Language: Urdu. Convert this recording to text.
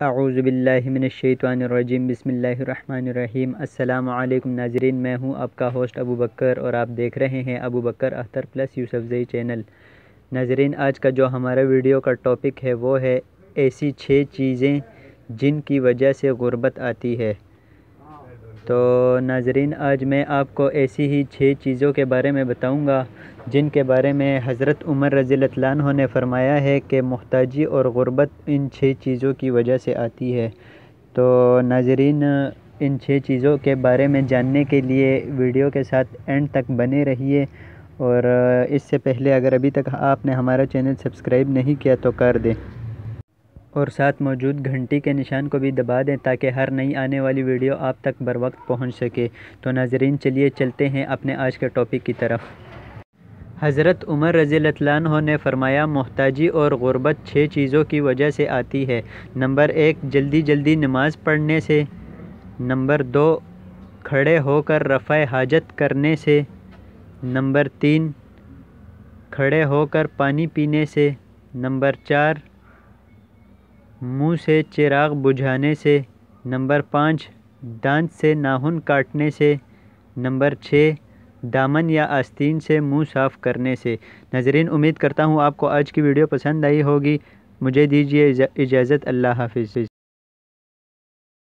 اعوذ باللہ من الشیطان الرجیم، بسم اللہ الرحمن الرحیم۔ السلام علیکم ناظرین، میں ہوں آپ کا ہوسٹ ابو بکر اور آپ دیکھ رہے ہیں ابو بکر اختر پلس یوسفزئی چینل۔ ناظرین، آج کا جو ہمارا ویڈیو کا ٹاپک ہے وہ ہے ایسی 6 چیزیں جن کی وجہ سے غربت آتی ہے۔ تو ناظرین، آج میں آپ کو ایسی ہی 6 چیزوں کے بارے میں بتاؤں گا جن کے بارے میں حضرت عمر رضی اللہ عنہ نے فرمایا ہے کہ محتاجی اور غربت ان 6 چیزوں کی وجہ سے آتی ہے۔ تو ناظرین، ان 6 چیزوں کے بارے میں جاننے کے لیے ویڈیو کے ساتھ اینڈ تک بنے رہیے، اور اس سے پہلے اگر ابھی تک آپ نے ہمارا چینل سبسکرائب نہیں کیا تو کر دیں، اور ساتھ موجود گھنٹی کے نشان کو بھی دبا دیں تاکہ ہر نئی آنے والی ویڈیو آپ تک بر وقت پہنچ سکے۔ تو ناظرین، چلیے چلتے ہیں اپنے آج کے ٹاپک کی طرف۔ حضرت عمر رضی اللہ عنہ نے فرمایا، محتاجی اور غربت 6 چیزوں کی وجہ سے آتی ہے۔ نمبر 1، جلدی نماز پڑھنے سے۔ نمبر 2، کھڑے ہو کر رفع حاجت کرنے سے۔ نمبر 3، کھڑے ہو کر پانی پینے سے۔ نمبر 4، منہ سے چراغ بجھانے سے۔ نمبر 5، دانت سے ناخن کاٹنے سے۔ نمبر 6، دامن یا آستین سے منہ صاف کرنے سے۔ ناظرین، امید کرتا ہوں آپ کو آج کی ویڈیو پسند آئی ہوگی۔ مجھے دیجیے اجازت، اللہ حافظ۔